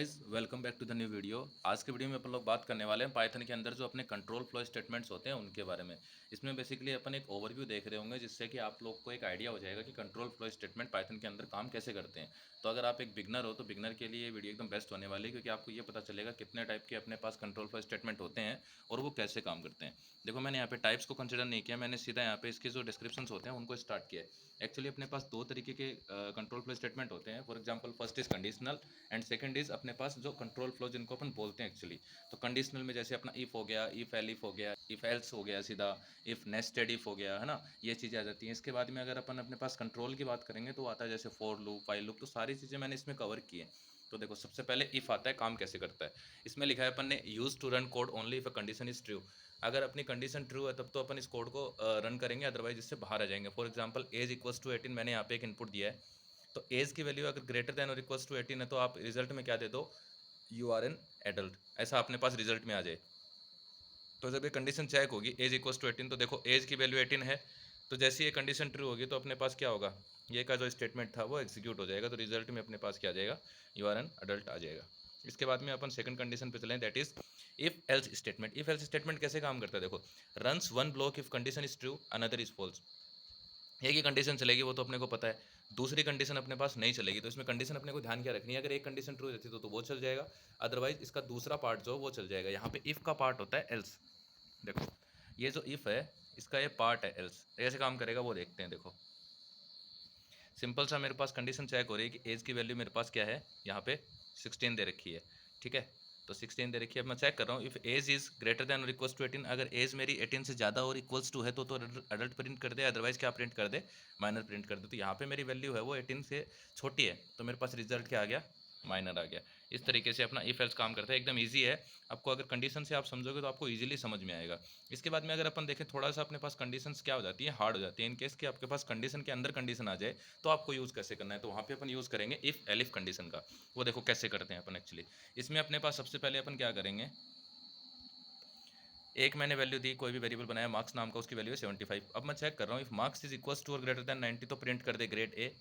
Guys, welcome back to the new video. आज के video में अपन लोग बात करने वाले हैं पाइथन के अंदर जो अपने कंट्रोल फ्लो स्टेटमेंट्स होते हैं उनके बारे में। इसमें बेसिकली अपन एक ओवरव्यू देख रहे होंगे जिससे कि आप लोग को एक आइडिया हो जाएगा कि कंट्रोल फ्लो स्टेटमेंट पाइथन के अंदर काम कैसे करते हैं। तो अगर आप एक बिगनर हो तो बिगनर के लिए ये वीडियो एकदम बेस्ट होने वाली है, क्योंकि आपको ये पता चलेगा कितने टाइप के अपने पास कंट्रोल फ्लो स्टेटमेंट होते हैं और वो कैसे काम करते हैं। देखो, मैंने यहाँ पे टाइप्स को कंसिडर नहीं किया, मैंने सीधा यहाँ पे इसके जो डिस्क्रिप्शंस होते हैं उनको स्टार्ट किया है। एक्चुअली अपने पास दो तरीके के कंट्रोल फ्लो स्टेटमेंट होते हैं। For example, first is conditional and second is अपने पास जो कंट्रोल फ्लो जिनको अपन बोलते हैं एक्चुअली। तो कंडीशनल में जैसे अपना इफ हो गया, इफ एल इफ हो गया, इफ एल्स हो गया, सीधा इफ नेस्टेड इफ हो गया, है ना, ये चीज़ें आ जाती हैं। इसके बाद में अगर अपन अपने पास कंट्रोल की बात करेंगे तो आता है जैसे फॉर लूप, व्हाइल लूप। तो सारी चीज़ें मैंने इसमें कवर की है। तो देखो, सबसे पहले इफ आता है, काम कैसे करता है। इसमें लिखा है अपन ने, use to run code only if a condition is true. अगर अपनी कंडीशन ट्रू है तब तो अपन इस कोड को रन करेंगे, अदरवाइज इससे बाहर आ जाएंगे। For example, age equals to 18, मैंने यहाँ पे एक इनपुट दिया है। तो एज की वैल्यू अगर ग्रेटर देन और इक्वल्स टू 18 है तो आप रिजल्ट में क्या दे दो, यू आर एन एडल्ट, ऐसा अपने पास रिजल्ट में आ जाए। तो जब ये कंडीशन चेक होगी एज इक्वल्स टू 18, तो देखो एज की वैल्यू 18 है। तो जैसे ये कंडीशन ट्रू होगी तो अपने पास क्या होगा, ये का जो स्टेटमेंट था वो एग्जीक्यूट हो जाएगा। तो रिजल्ट में अपने पास क्या आ जाएगा, यू आर एन अडल्ट आ जाएगा। इसके बाद में अपन सेकंड कंडीशन पे चलें, that is if else statement. If else statement कैसे काम करता है, देखो, runs one block if condition is true another is false. एक ही कंडीशन चलेगी, वो तो अपने को पता है। दूसरी कंडीशन अपने पास नहीं चलेगी। तो इसमें कंडीशन अपने को ध्यान क्या रखनी है, अगर एक कंडीशन ट्रू रहती तो वो चल जाएगा, अदरवाइज इसका दूसरा पार्ट जो वो चल जाएगा। यहाँ पे इफ का पार्ट होता है एल्स। देखो, ये जो इफ है इसका ये पार्ट है एल्स। कैसे काम करेगा वो देखते हैं। देखो, सिंपल सा मेरे पास कंडीशन चेक हो रही है कि एज की वैल्यू मेरे पास क्या है, यहाँ पे 16 दे रखी है। ठीक है, तो 16 दे रखी है। अब मैं चेक कर रहा हूँ, if age is greater than और इक्वल्स टू 18। अगर एज मेरी 18 से ज़्यादा और इक्वल्स टू है तो अडल्ट प्रिंट कर दे, अदरवाइज क्या प्रिंट कर दे, माइनर प्रिंट कर दे। तो यहाँ पे मेरी वैल्यू है वो 18 से छोटी है, तो मेरे पास रिजल्ट क्या आ गया, माइनर आ गया। इस तरीके से अपना इफ एल्स काम करता है, एकदम ईजी है। आपको अगर कंडीशन से आप समझोगे तो आपको ईजिली समझ में आएगा। इसके बाद में अगर अपन देखें, थोड़ा सा अपने पास कंडीशंस क्या हो जाती है, हार्ड हो जाती है। इन केस कि आपके पास कंडीशन के अंदर कंडीशन आ जाए तो आपको यूज़ कैसे करना है, तो वहाँ पे अपन यूज़ करेंगे इफ एलिफ कंडीशन का। वो देखो कैसे करते हैं अपन एक्चुअली। इसमें अपने पास सबसे पहले अपन क्या करेंगे, एक मैंने वैल्यू दी, कोई भी वेरिएबल बनाया मार्क्स नाम का, उसकी वैल्यू है 75। अब मैं चेक कर रहा हूँ, if marks is equals to और ग्रेटर देन 90 तो प्रिंट कर दे ग्रेड ए।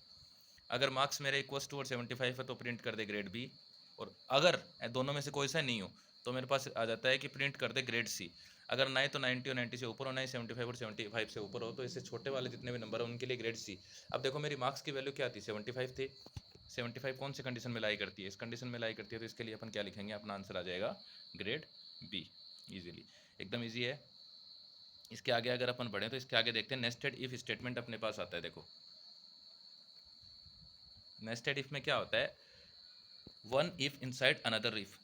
अगर मार्क्स मेरे इक्वल्स टू और 75 है तो प्रिंट कर दे ग्रेड बी। और अगर दोनों में से कोई सा नहीं हो तो मेरे पास आ जाता है कि प्रिंट कर दे ग्रेड सी। अगर ना ही तो 90 और 90 से ऊपर हो, ना ही 75 और 75 से ऊपर हो, तो इससे छोटे वाले जितने भी नंबर है उनके लिए ग्रेड सी। अब देखो, मेरी मार्क्स की वैल्यू क्या थी, 75 थी। 75 कौन सी कंडीशन में लाई करती है, इस कंडीशन में लाई करती है। तो इसके लिए अपन क्या लिखेंगे, अपना आंसर आ जाएगा ग्रेड बी। ईजिली, एकदम ईजी है। इसके आगे अगर अपन बढ़ें तो इसके आगे देखते हैं, नेस्टेड इफ स्टेटमेंट अपने पास आता है। देखो, नेस्टेड इफ में क्या होता है, one if inside another if.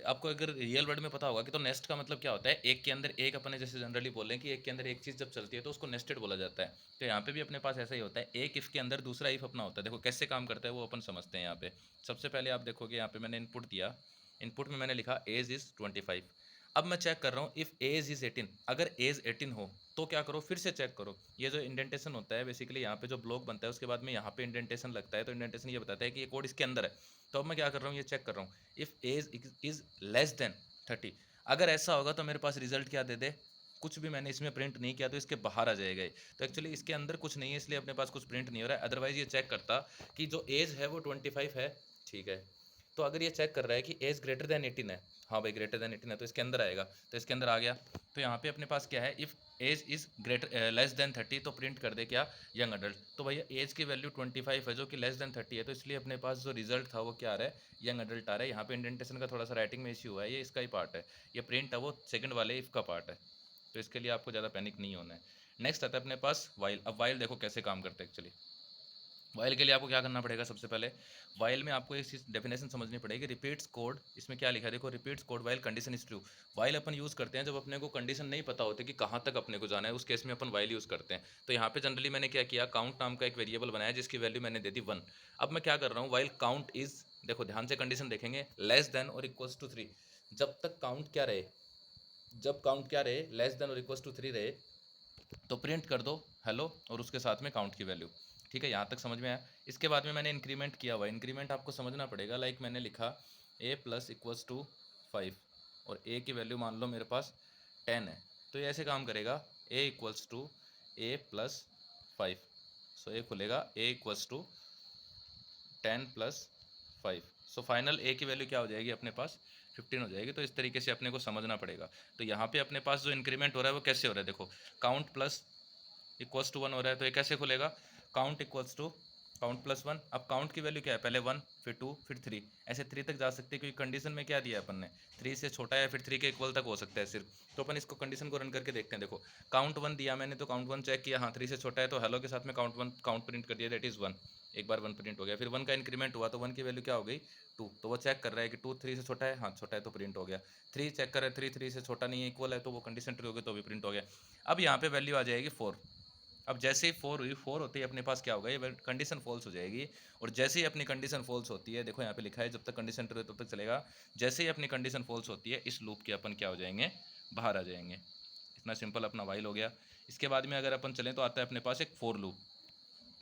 आपको अगर रियल वर्ड में पता होगा कि तो नेस्ट का मतलब क्या होता है, एक के अंदर एक। अपने जैसे जनरली बोल रहे हैं कि एक के अंदर एक चीज़ जब चलती है तो उसको नेस्टेड बोला जाता है। तो यहाँ पे भी अपने पास ऐसा ही होता है, एक इफ के अंदर दूसरा इफ अपना होता है। देखो कैसे काम करता है वो अपन समझते हैं। यहाँ पे सबसे पहले आप देखोगे, यहाँ पे मैंने इनपुट दिया, इनपुट में मैंने लिखा एज इज़ 25। अब मैं चेक कर रहा हूँ, इफ़ एज इज़ 18, अगर एज 18 हो तो क्या करो, फिर से चेक करो। ये जो इंडेंटेशन होता है बेसिकली, यहाँ पे जो ब्लॉक बनता है उसके बाद में यहाँ पे इंडेंटेशन लगता है। तो इंडेंटेशन ये बताता है कि ये कोड इसके अंदर है। तो अब मैं क्या कर रहा हूँ, ये चेक कर रहा हूँ, if age is less than 30। अगर ऐसा होगा तो मेरे पास रिजल्ट क्या दे दे, कुछ भी मैंने इसमें प्रिंट नहीं किया तो इसके बाहर आ जाएगा ये। तो एक्चुअली इसके अंदर कुछ नहीं है, इसलिए अपने पास कुछ प्रिंट नहीं हो रहा है। अदरवाइज ये चेक करता कि जो एज है वो 25 है, ठीक है। तो अगर ये चेक कर रहा है कि एज ग्रेटर देन 18 है, हाँ भाई ग्रेटर देन 18 है, तो इसके अंदर आएगा। तो इसके अंदर आ गया। तो यहाँ पे अपने पास क्या है, if age is greater less than 30 तो प्रिंट कर दे क्या, यंग अडल्ट। तो भैया एज की वैल्यू 25 है जो कि लेस देन 30 है, तो इसलिए अपने पास जो रिजल्ट था वो क्या आ रहा है, यंग अडल्ट आ रहा है। यहाँ पे इंडेंटेशन का थोड़ा सा राइटिंग में इश्यू हुआ है, ये इसका ही पार्ट है। ये प्रिंट है वो सेकंड वाले इफ़ का पार्ट है। तो इसके लिए आपको ज़्यादा पैनिक नहीं होना है। नेक्स्ट आता है अपने पास वाइल। अब वाइल देखो कैसे काम करता है एक्चुअली। वाइल के लिए आपको क्या करना पड़ेगा, सबसे पहले वाइल में आपको एक चीज़ डेफिनेशन समझनी पड़ेगी, रिपीट्स कोड। इसमें क्या लिखा है, देखो, repeats code while condition is true. While upon use करते हैं जब अपने को कंडीशन नहीं पता होती कि कहाँ तक अपने को जाना है, उस केस में अपन वाइल यूज़ करते हैं। तो यहाँ पे जनरली मैंने क्या किया, काउंट नाम का एक वेरिएबल बनाया जिसकी वैल्यू मैंने दे दी 1। अब मैं क्या कर रहा हूँ, वाइल काउंट इज, देखो ध्यान से कंडीशन देखेंगे, लेस देन और इक्वल्स टू 3। जब तक काउंट क्या रहे, जब काउंट क्या रहे, लेस देन और इक्वल्स टू 3 रहे, तो प्रिंट कर दो हेलो और उसके साथ में काउंट की वैल्यू। ठीक है, यहाँ तक समझ में आया। इसके बाद में मैंने इंक्रीमेंट किया हुआ, इंक्रीमेंट आपको समझना पड़ेगा। लाइक मैंने लिखा ए प्लस इक्वल्स टू 5 और ए की वैल्यू मान लो मेरे पास 10 है। तो ये ऐसे काम करेगा, a equals to a plus 5। So ये खुलेगा a equals to 10 plus 5। So final a की वैल्यू क्या हो जाएगी अपने पास 15 हो जाएगी। तो इस तरीके से अपने को समझना पड़ेगा। तो यहाँ पे अपने पास जो इंक्रीमेंट हो रहा है वो कैसे हो रहा है, देखो काउंट प्लस इक्वल्स टू 1 हो रहा है, तो ये कैसे खुलेगा, count equals to count plus 1। अब काउंट की वैल्यू क्या है, पहले 1 फिर 2 फिर 3, ऐसे 3 तक जा सकते हैं, क्योंकि कंडीशन में क्या दिया है अपन ने, 3 से छोटा या फिर 3 के इक्वल तक हो सकता है सिर्फ। तो अपन इसको कंडीशन को रन करके देखते हैं। देखो काउंट 1 दिया मैंने, तो काउंट 1 चेक किया, हाँ 3 से छोटा है, तो हेलो के साथ में काउंट 1 काउंट प्रिंट कर दिया, दैट इज़ 1। एक बार 1 प्रिंट हो गया, फिर 1 का इंक्रीमेंट हुआ, तो 1 की वैल्यू क्या हो गई 2। तो वो चेक कर रहा है कि 2 3 से छोटा है, हाँ छोटा है, तो प्रिंट हो गया। 3 चेक कर रहा है, 3 3 से छोटा नहीं है, इक्वल है, तो वो कंडीशन ट्रू हो गई, तो भी प्रिंट हो गया। अब यहाँ पे वैल्यू आ जाएगी 4। अब जैसे ही 4 हुई, 4 होते ही अपने पास क्या होगा, ये कंडीशन फॉल्स हो जाएगी। और जैसे ही अपनी कंडीशन फॉल्स होती है, देखो यहाँ पे लिखा है जब तक कंडीशन ट्रू है तब तक चलेगा। जैसे ही अपनी कंडीशन फॉल्स होती है, इस लूप के अपन क्या हो जाएंगे, बाहर आ जाएंगे। इतना सिंपल अपना वाइल हो गया। इसके बाद में अगर अपन चलें तो आता है अपने पास एक for loop.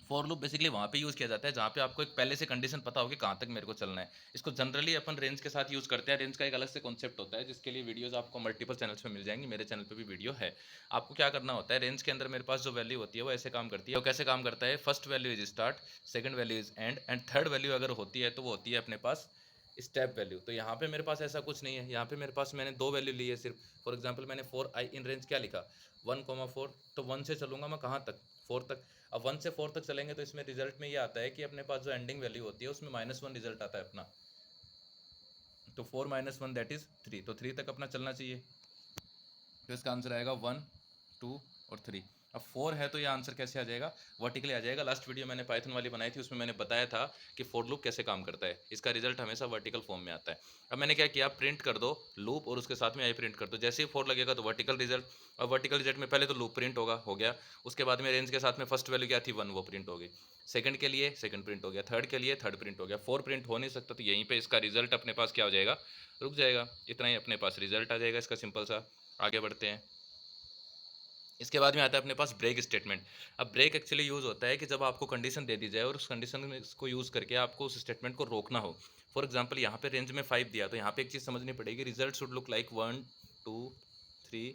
For loop basically वहाँ पे यूज़ किया जाता है जहाँ पे आपको एक पहले से कंडीशन पता हो कि कहाँ तक मेरे को चलना है। इसको जनरली अपन रेंज के साथ यूज़ करते हैं। रेंज का एक अलग से कॉन्सेप्ट होता है, जिसके लिए वीडियोस आपको मल्टीपल चैनल्स पे मिल जाएंगी, मेरे चैनल पे भी वीडियो है। आपको क्या करना होता है, रेंज के अंदर मेरे पास जो वैल्यू होती है वो ऐसे काम करती है। वो कैसे काम करता है, first value is start, second value is and third value अगर होती है तो वो होती है अपने पास स्टेप वैल्यू। तो यहाँ पे मेरे पास ऐसा कुछ नहीं है, यहाँ पे मेरे पास मैंने 2 वैल्यू ली है सिर्फ। फॉर एग्जाम्पल मैंने 4i इन रेंज क्या लिखा, 1,4, तो 1 से चलूंगा मैं कहाँ तक, 4 तक। अब 1 से 4 तक चलेंगे तो इसमें रिजल्ट में ये आता है कि अपने पास जो एंडिंग वैल्यू होती है उसमें -1 रिजल्ट आता है अपना। तो 4 - 1 दैट इज 3, तो 3 तक अपना चलना चाहिए। तो इसका आंसर आएगा 1 2 और 3। अब 4 है तो ये आंसर कैसे आ जाएगा, वर्टिकली आ जाएगा। लास्ट वीडियो मैंने पाइथन वाली बनाई थी, उसमें मैंने बताया था कि फॉर लूप कैसे काम करता है। इसका रिजल्ट हमेशा वर्टिकल फॉर्म में आता है। अब मैंने क्या किया, प्रिंट कर दो लूप और उसके साथ में आई प्रिंट कर दो। जैसे ही 4 लगेगा तो वर्टिकल रिजल्ट। अब वर्टिकल रिजल्ट में पहले तो लूप प्रिंट होगा, हो गया। उसके बाद में रेंज के साथ में फर्स्ट वैल्यू क्या थी 1, वो प्रिंट हो गई। सेकंड के लिए सेकंड प्रिंट हो गया, थर्ड के लिए थर्ड प्रिंट हो गया। 4 प्रिंट हो नहीं सकता, तो यहीं पे इसका रिजल्ट अपने पास क्या हो जाएगा, रुक जाएगा। इतना ही अपने पास रिजल्ट आ जाएगा इसका, सिंपल सा। आगे बढ़ते हैं। इसके बाद में आता है अपने पास ब्रेक स्टेटमेंट। अब ब्रेक एक्चुअली यूज़ होता है कि जब आपको कंडीशन दे दी जाए और उस कंडीशन में इसको यूज़ करके आपको उस स्टेटमेंट को रोकना हो। फॉर एग्जांपल यहाँ पे रेंज में 5 दिया, तो यहाँ पे एक चीज़ समझनी पड़ेगी, result should look like 1 2 3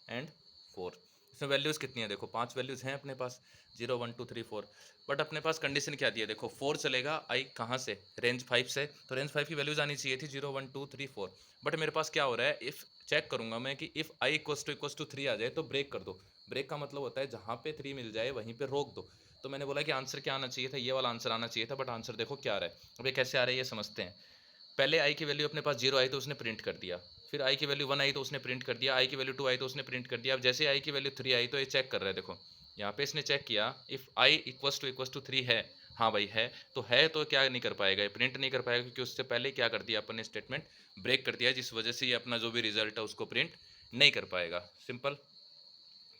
and 4। इसमें वैल्यूज़ कितनी है, देखो 5 वैल्यूज़ हैं अपने पास, 0 1 2 3 4। बट अपने पास कंडीशन क्या दी है, देखो 4 चलेगा आई कहाँ से, रेंज 5 से, तो रेंज 5 की वैल्यूज़ आनी चाहिए थी 0 1 2 3 4। बट मेरे पास क्या हो रहा है, इफ़ चेक करूंगा मैं कि इफ़ आई इक्वस टू 3 आ जाए तो ब्रेक कर दो। ब्रेक का मतलब होता है जहाँ पे 3 मिल जाए वहीं पे रोक दो। तो मैंने बोला कि आंसर क्या आना चाहिए था, ये वाला आंसर आना चाहिए था, बट आंसर देखो क्या आ रहा है। अब ये कैसे आ रहा है ये समझते हैं। पहले आई की वैल्यू अपने पास 0 आई तो उसने प्रिंट कर दिया, फिर आई की वैल्यू 1 आई तो उसने प्रिंट कर दिया, आई की वैल्यू 2 आई तो उसने प्रिंट कर दिया। अब जैसे आई की वैल्यू 3 आई तो ये चेक कर रहा है, देखो यहाँ पे इसने चेक किया, इफ़ आई इक्वस टू 3 है, हाँ भाई है तो क्या नहीं कर पाएगा, ये प्रिंट नहीं कर पाएगा, क्योंकि उससे पहले क्या कर दिया अपन ने, स्टेटमेंट ब्रेक कर दिया, जिस वजह से ये अपना जो भी रिजल्ट है उसको प्रिंट नहीं कर पाएगा। सिंपल।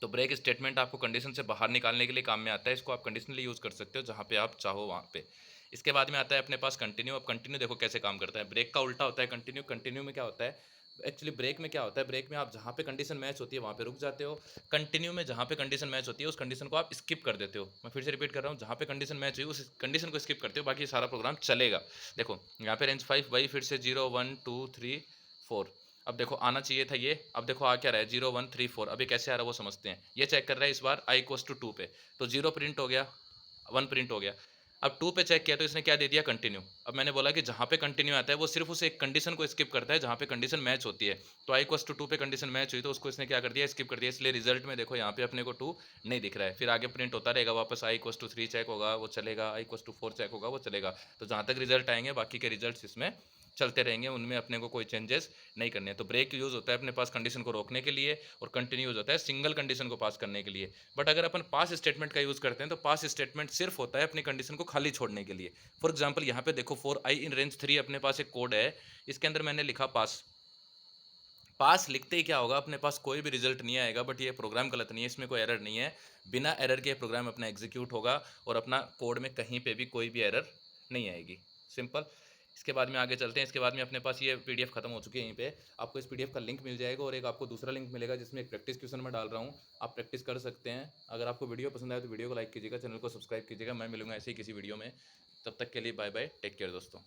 तो ब्रेक स्टेटमेंट आपको कंडीशन से बाहर निकालने के लिए काम में आता है। इसको आप कंडीशनली यूज़ कर सकते हो जहाँ पे आप चाहो वहाँ पे। इसके बाद में आता है अपने पास कंटिन्यू। अब कंटिन्यू देखो कैसे काम करता है, ब्रेक का उल्टा होता है कंटिन्यू। कंटिन्यू में क्या होता है, एक्चुअली ब्रेक में क्या होता है, ब्रेक में आप जहाँ पे कंडीशन मैच होती है वहाँ पे रुक जाते हो। कंटिन्यू में जहाँ पे कंडीशन मैच होती है उस कंडीशन को आप स्किप कर देते हो। मैं फिर से रिपीट कर रहा हूँ, जहाँ पे कंडीशन मैच हुई उस कंडीशन को स्किप करते हो, बाकी सारा प्रोग्राम चलेगा। देखो यहाँ पे रेंज 5 वही फिर से 0 1 2 3 4। अब देखो आना चाहिए था ये, अब देखो आ क्या रहा है 0 1 3 4। अब ये कैसे आ रहा है वो समझते हैं। ये चेक कर रहा है इस बार आई इक्वस टू 2 पे, तो 0 प्रिंट हो गया, 1 प्रिंट हो गया। अब 2 पे चेक किया तो इसने क्या दे दिया, कंटिन्यू। अब मैंने बोला कि जहाँ पे कंटिन्यू आता है वो सिर्फ उस एक कंडीशन को स्किप करता है जहाँ पे कंडीशन मैच होती है। तो आई इक्वस टू 2 पे कंडीशन मैच हुई तो उसको इसने क्या कर दिया, स्किप कर दिया। इसलिए रिजल्ट में देखो यहाँ पे अपने को 2 नहीं दिख रहा है। फिर आगे प्रिंट होता रहेगा वापस, आई इक्वस टू 3 चेक होगा वो चलेगा, आई इक्वस टू 4 चेक होगा वो चलेगा। तो जहाँ तक रिजल्ट आएंगे बाकी के रिजल्ट इसमें चलते रहेंगे, उनमें अपने को कोई चेंजेस नहीं करने। तो ब्रेक यूज़ होता है अपने पास कंडीशन को रोकने के लिए, और कंटिन्यू यूज़ होता है सिंगल कंडीशन को पास करने के लिए। बट अगर अपन पास स्टेटमेंट का यूज़ करते हैं तो पास स्टेटमेंट सिर्फ होता है अपनी कंडीशन को खाली छोड़ने के लिए। फॉर एग्जाम्पल यहाँ पे देखो 4i इन रेंज 3 अपने पास एक कोड है, इसके अंदर मैंने लिखा पास। पास लिखते ही क्या होगा, अपने पास कोई भी रिजल्ट नहीं आएगा, बट ये प्रोग्राम गलत नहीं है, इसमें कोई एरर नहीं है। बिना एरर के प्रोग्राम अपना एग्जीक्यूट होगा और अपना कोड में कहीं पे भी कोई भी एरर नहीं आएगी। सिंपल। इसके बाद में आगे चलते हैं। इसके बाद में अपने पास ये पीडीएफ खत्म हो चुकी है, यहीं पे आपको इस पीडीएफ का लिंक मिल जाएगा, और एक आपको दूसरा लिंक मिलेगा जिसमें एक प्रैक्टिस क्वेश्चन मैं डाल रहा हूँ, आप प्रैक्टिस कर सकते हैं। अगर आपको वीडियो पसंद आए तो वीडियो को लाइक कीजिएगा, चैनल को सब्सक्राइब कीजिएगा। मैं मिलूंगा ऐसे ही किसी वीडियो में, तब तक के लिए बाय बाय, टेक केयर दोस्तों।